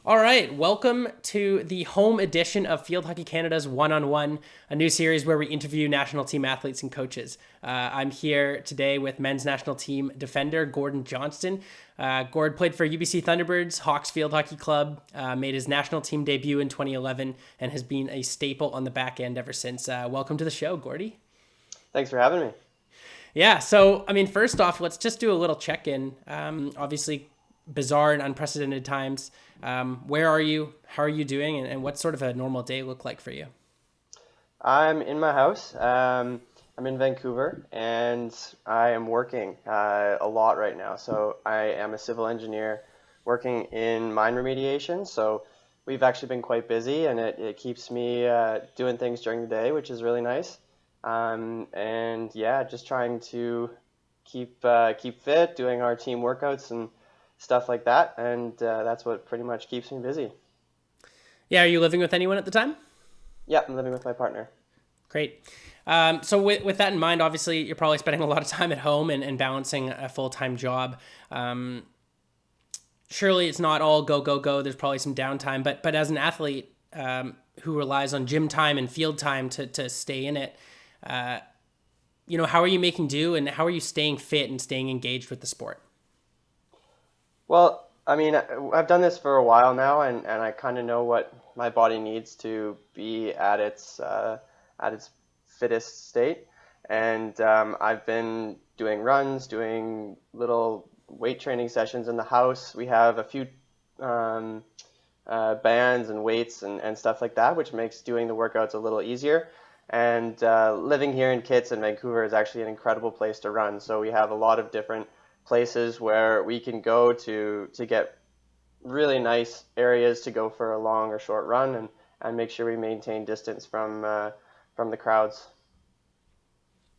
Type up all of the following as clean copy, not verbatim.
All right, welcome to the home edition of Field Hockey Canada's One-on-One, a new series where we interview national team athletes and coaches. I'm here today with men's national team defender Gordon Johnston. Gord played for UBC Thunderbirds, Hawks Field Hockey Club, made his national team debut in 2011, and has been a staple on the back end ever since. Welcome to the show, Gordy. Thanks for having me. Yeah, so, first off, let's just do a little check-in. Obviously, bizarre and unprecedented times. Where are you? How are you doing? And what's sort of a normal day look like for you? I'm in my house. I'm in Vancouver and I am working a lot right now. So I am a civil engineer working in mine remediation. So we've actually been quite busy and it keeps me doing things during the day, which is really nice. And yeah, just trying to keep fit, doing our team workouts and stuff like that. And that's what pretty much keeps me busy. Yeah, are you living with anyone at the time? Yeah, I'm living with my partner. Great. So with that in mind, obviously you're probably spending a lot of time at home and balancing a full-time job. Surely it's not all go, go, go. There's probably some downtime, but as an athlete who relies on gym time and field time to stay in it, how are you making do and how are you staying fit and staying engaged with the sport? Well, I mean, I've done this for a while now, and I kind of know what my body needs to be at its fittest state. And I've been doing runs, doing little weight training sessions in the house. We have a few um, bands and weights and stuff like that, which makes doing the workouts a little easier. And living here in Kitts and Vancouver is actually an incredible place to run. So we have a lot of different places where we can go to get really nice areas to go for a long or short run and make sure we maintain distance from the crowds.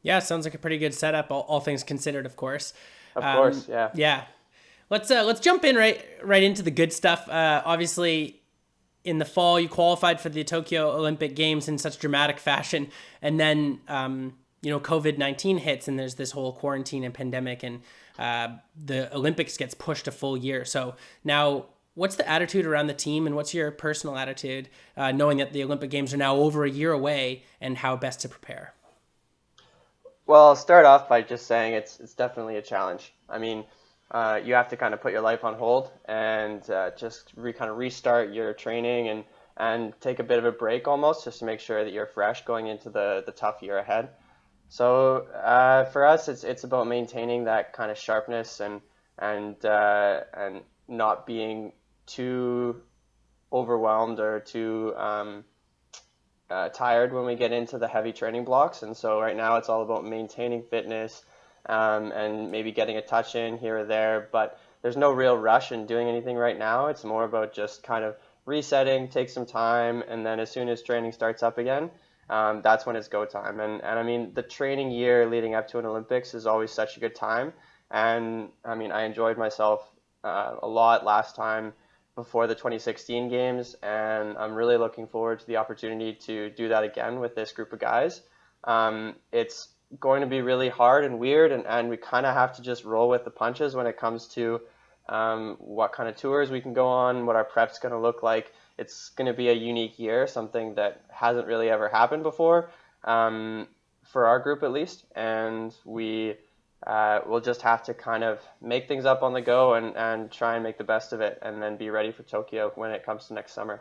Yeah, sounds like a pretty good setup, all things considered, of course. Of course, yeah. Yeah, let's jump in right into the good stuff. Obviously, in the fall, you qualified for the Tokyo Olympic Games in such dramatic fashion, and then COVID-19 hits, and there's this whole quarantine and pandemic, and the Olympics gets pushed a full year. So now, what's the attitude around the team, and what's your personal attitude, knowing that the Olympic Games are now over a year away, and how best to prepare? Well, I'll start off by just saying it's definitely a challenge. I mean, you have to kind of put your life on hold and just kind of restart your training and take a bit of a break almost just to make sure that you're fresh going into the tough year ahead. So for us, it's about maintaining that kind of sharpness and not being too overwhelmed or too tired when we get into the heavy training blocks. And so right now it's all about maintaining fitness and maybe getting a touch in here or there. But there's no real rush in doing anything right now. It's more about just kind of resetting, take some time, and then as soon as training starts up again, that's when it's go time. And I mean, the training year leading up to an Olympics is always such a good time. And I mean, I enjoyed myself a lot last time before the 2016 games, and I'm really looking forward to the opportunity to do that again with this group of guys. It's going to be really hard and weird, and we kind of have to just roll with the punches when it comes to what kind of tours we can go on, what our prep's going to look like. It's going to be a unique year, something that hasn't really ever happened before, for our group at least, and we'll just have to kind of make things up on the go and try and make the best of it and then be ready for Tokyo when it comes to next summer.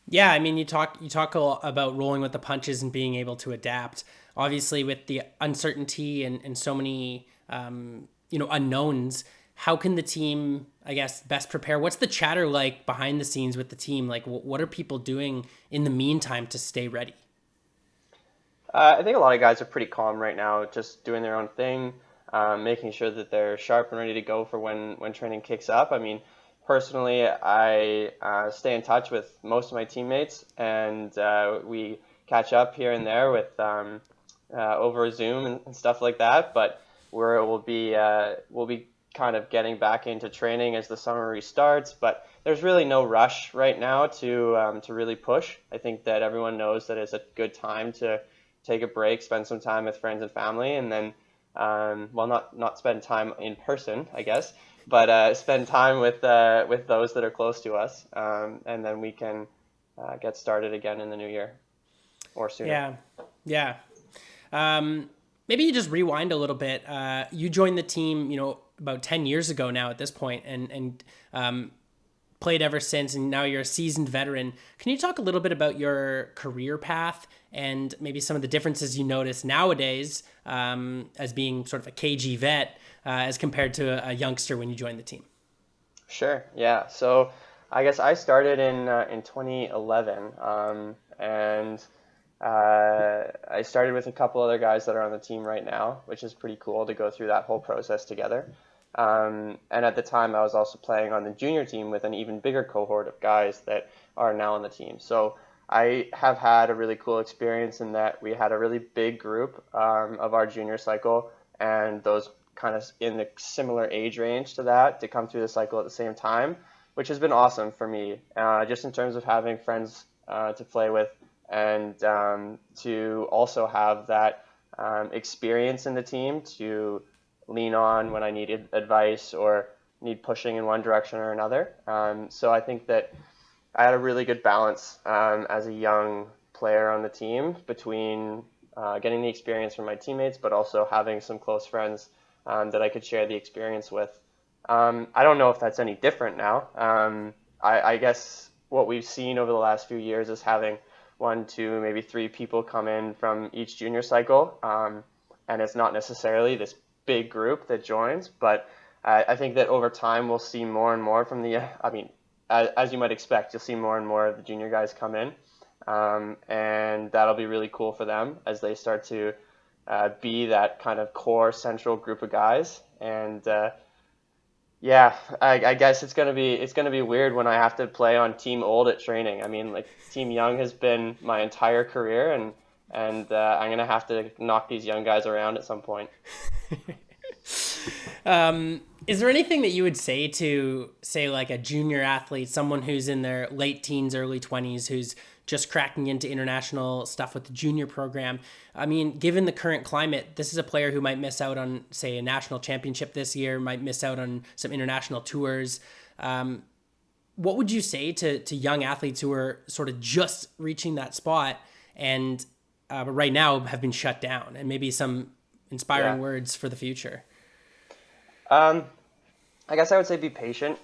Yeah, I mean, you talk a lot about rolling with the punches and being able to adapt. Obviously, with the uncertainty and so many unknowns, how can the team, I guess, best prepare? What's the chatter like behind the scenes with the team? Like, what are people doing in the meantime to stay ready? I think a lot of guys are pretty calm right now, just doing their own thing, making sure that they're sharp and ready to go for when training kicks up. I mean, personally, I stay in touch with most of my teammates, and we catch up here and there with over Zoom and stuff like that. But we'll be kind of getting back into training as the summer restarts. But there's really no rush right now to really push. I think that everyone knows that it's a good time to take a break, spend some time with friends and family, and then well, not spend time in person, I guess, but spend time with those that are close to us, and then we can get started again in the new year or sooner. Yeah, yeah. Um, Maybe you just rewind a little bit. You joined the team, about 10 years ago now at this point, and played ever since, and now you're a seasoned veteran. Can you talk a little bit about your career path and maybe some of the differences you notice nowadays as being sort of a KG vet as compared to a youngster when you joined the team? Sure. Yeah. So I guess I started in 2011, and I started with a couple other guys that are on the team right now, which is pretty cool to go through that whole process together. And at the time, I was also playing on the junior team with an even bigger cohort of guys that are now on the team. So I have had a really cool experience in that we had a really big group of our junior cycle, and those kind of in the similar age range to that to come through the cycle at the same time, which has been awesome for me, just in terms of having friends to play with and to also have that experience in the team to lean on when I need advice or need pushing in one direction or another. So I think that I had a really good balance as a young player on the team between getting the experience from my teammates, but also having some close friends that I could share the experience with. I don't know if that's any different now. I guess what we've seen over the last few years is having one, two, maybe three people come in from each junior cycle, and it's not necessarily this big group that joins, but I think that over time we'll see more and more from the. I mean, as you might expect, you'll see more and more of the junior guys come in, and that'll be really cool for them as they start to be that kind of core central group of guys. And yeah, I guess it's gonna be weird when I have to play on team old at training. I mean, like team young has been my entire career, and I'm gonna have to knock these young guys around at some point. Is there anything that you would say to, say, like a junior athlete, someone who's in their late teens, early 20s, who's just cracking into international stuff with the junior program? I mean, given the current climate, this is a player who might miss out on, say, a national championship this year, might miss out on some international tours. What would you say to young athletes who are sort of just reaching that spot and right now have been shut down, and maybe some Yeah. inspiring words for the future? Um, I guess I would say be patient.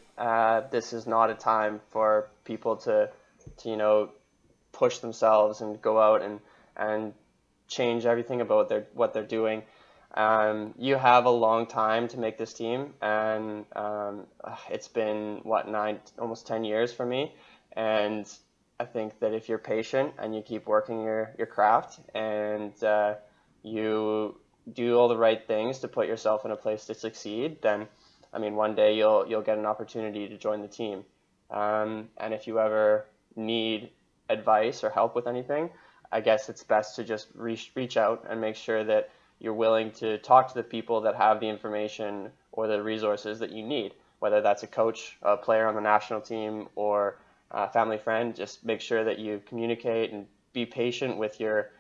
This is not a time for people to push themselves and go out and change everything about what they're doing. You have a long time to make this team, and it's been what 9, almost 10 years for me. And I think that if you're patient and you keep working your craft and you do all the right things to put yourself in a place to succeed, then I mean one day you'll get an opportunity to join the team. And if you ever need advice or help with anything, I guess it's best to just reach out and make sure that you're willing to talk to the people that have the information or the resources that you need, whether that's a coach, a player on the national team, or a family friend. Just make sure that you communicate and be patient with your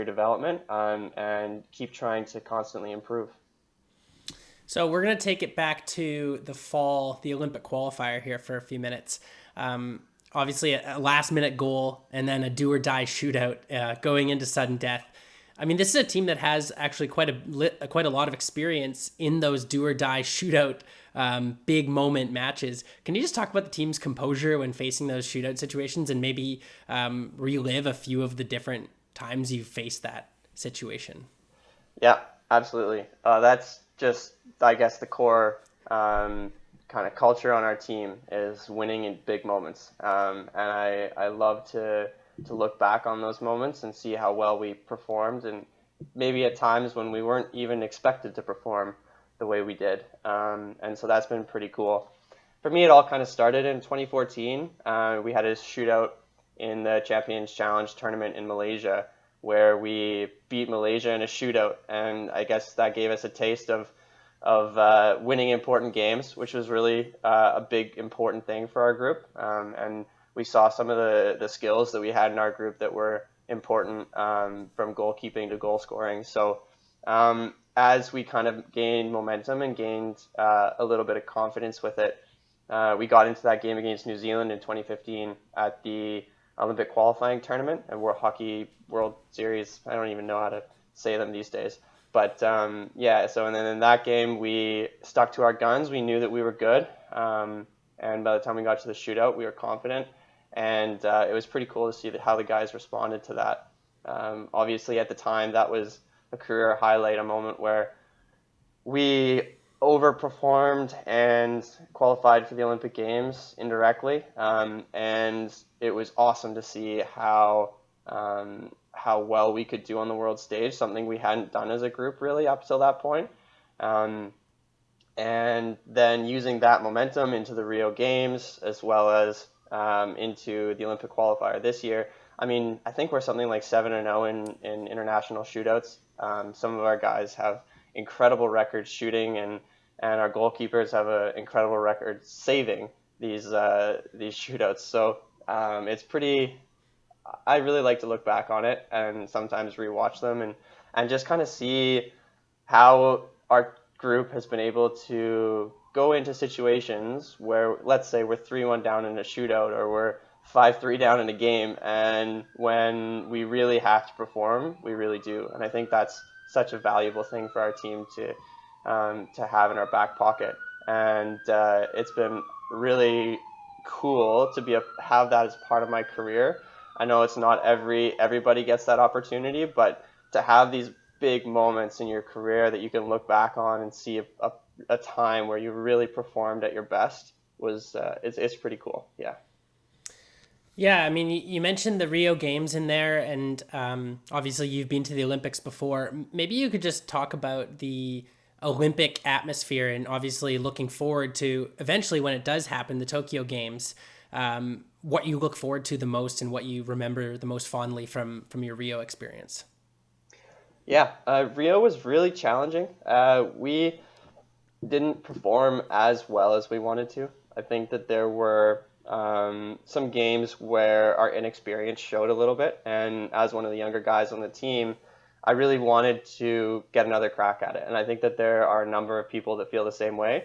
development, and keep trying to constantly improve. So we're going to take it back to the fall, the Olympic qualifier here for a few minutes. Obviously, a last minute goal and then a do or die shootout going into sudden death. I mean, this is a team that has actually quite a lot of experience in those do or die shootout big moment matches. Can you just talk about the team's composure when facing those shootout situations and maybe relive a few of the different times you've faced that situation? Yeah, absolutely. That's just, I guess, the core kind of culture on our team is winning in big moments. And I love to look back on those moments and see how well we performed, and maybe at times when we weren't even expected to perform the way we did. And so that's been pretty cool. For me, it all kind of started in 2014. We had a shootout in the Champions Challenge tournament in Malaysia where we beat Malaysia in a shootout, and I guess that gave us a taste of winning important games, which was really a big important thing for our group. And we saw some of the skills that we had in our group that were important, from goalkeeping to goal scoring. So as we kind of gained momentum and gained a little bit of confidence with it, we got into that game against New Zealand in 2015 at the Olympic qualifying tournament and World Hockey World Series. I don't even know how to say them these days. But yeah, so and then in that game, we stuck to our guns. We knew that we were good. And by the time we got to the shootout, we were confident. And it was pretty cool to see how the guys responded to that. Obviously, at the time, that was a career highlight, a moment where we overperformed and qualified for the Olympic Games indirectly, and it was awesome to see how well we could do on the world stage, something we hadn't done as a group really up till that point. Um, and then using that momentum into the Rio Games as well as into the Olympic qualifier this year. I mean, I think we're something like 7-0 in international shootouts. Some of our guys have incredible records shooting, and our goalkeepers have an incredible record saving these shootouts. So it's pretty. I really like to look back on it and sometimes rewatch them and just kind of see how our group has been able to go into situations where, let's say, we're 3-1 down in a shootout or we're 5-3 down in a game, and when we really have to perform, we really do. And I think that's such a valuable thing for our team to have in our back pocket. And it's been really cool to have that as part of my career. I know it's not everybody gets that opportunity, but to have these big moments in your career that you can look back on and see a time where you really performed at your best was it's pretty cool. Yeah. Yeah, I mean, you mentioned the Rio Games in there, and obviously you've been to the Olympics before. Maybe you could just talk about the Olympic atmosphere, and obviously looking forward to eventually when it does happen, the Tokyo Games. What you look forward to the most and what you remember the most fondly from your Rio experience. Yeah, Rio was really challenging. We didn't perform as well as we wanted to. I think that there were some games where our inexperience showed a little bit, and as one of the younger guys on the team, I really wanted to get another crack at it. And I think that there are a number of people that feel the same way.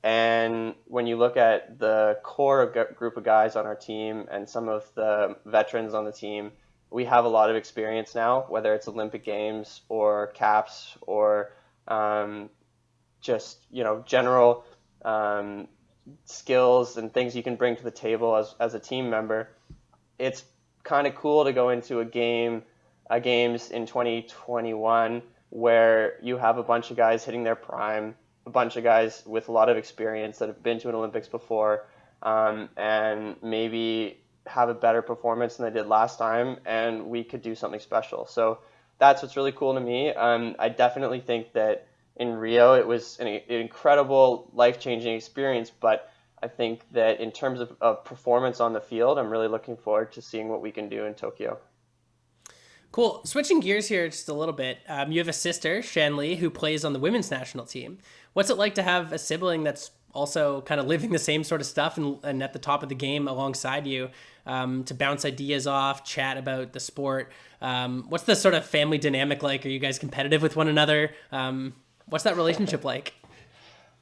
And when you look at the core group of guys on our team and some of the veterans on the team, we have a lot of experience now, whether it's Olympic Games or caps or just general skills and things you can bring to the table as a team member. It's kind of cool to go into a games in 2021 where you have a bunch of guys hitting their prime, a bunch of guys with a lot of experience that have been to an Olympics before, and maybe have a better performance than they did last time, and we could do something special. So that's what's really cool to me. I definitely think that in Rio it was an incredible, life-changing experience, but I think that in terms of performance on the field, I'm really looking forward to seeing what we can do in Tokyo. Cool. Switching gears here just a little bit. You have a sister, Shanley, who plays on the women's national team. What's it like to have a sibling that's also kind of living the same sort of stuff and at the top of the game alongside you, to bounce ideas off, chat about the sport? What's the sort of family dynamic like? Are you guys competitive with one another? What's that relationship like?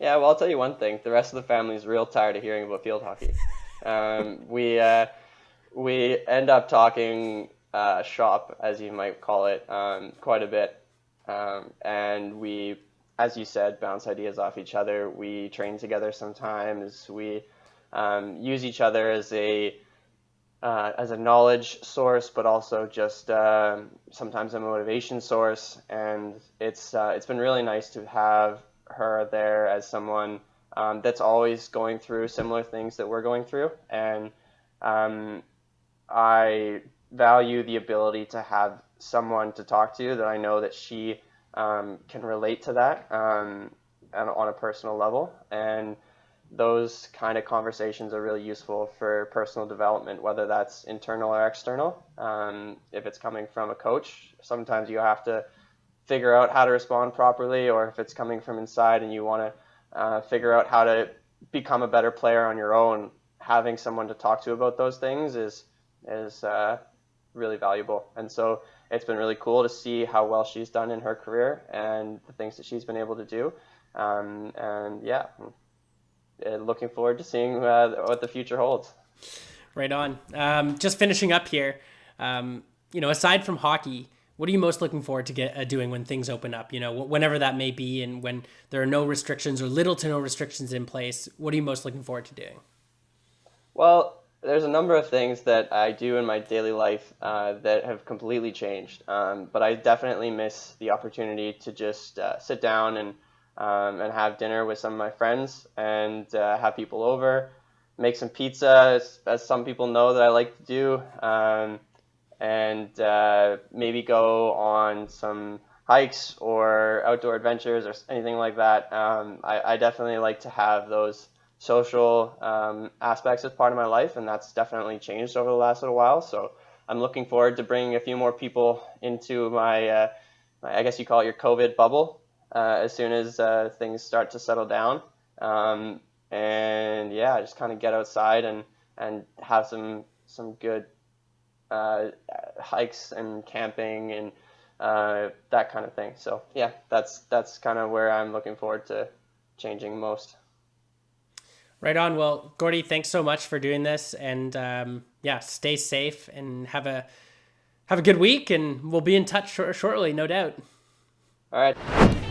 Yeah, well, I'll tell you one thing. The rest of the family is real tired of hearing about field hockey. We end up talking shop, as you might call it, quite a bit. And we, as you said, bounce ideas off each other. We train together sometimes. We use each other as a knowledge source, but also just sometimes a motivation source. And it's been really nice to have her there as someone that's always going through similar things that we're going through. And I value the ability to have someone to talk to that I know that she can relate to that and on a personal level. And those kind of conversations are really useful for personal development, whether that's internal or external. If it's coming from a coach, sometimes you have to figure out how to respond properly, or if it's coming from inside and you want to figure out how to become a better player on your own, having someone to talk to about those things is really valuable. And so it's been really cool to see how well she's done in her career and the things that she's been able to do. And yeah, looking forward to seeing what the future holds. Right on. Just finishing up here, aside from hockey, what are you most looking forward to doing when things open up? Whenever that may be, and when there are no restrictions or little to no restrictions in place, what are you most looking forward to doing? Well, there's a number of things that I do in my daily life that have completely changed. But I definitely miss the opportunity to just sit down and have dinner with some of my friends and have people over, make some pizza, as some people know that I like to do, and maybe go on some hikes or outdoor adventures or anything like that. I definitely like to have those social aspects as part of my life, and that's definitely changed over the last little while. So I'm looking forward to bringing a few more people into I guess you call it your COVID bubble, as soon as things start to settle down. And yeah, just kind of get outside and have some good hikes and camping and that kind of thing. So yeah, that's kind of where I'm looking forward to changing most. Right on. Well, Gordy, thanks so much for doing this, and stay safe and have a good week, and we'll be in touch shortly, no doubt. All right.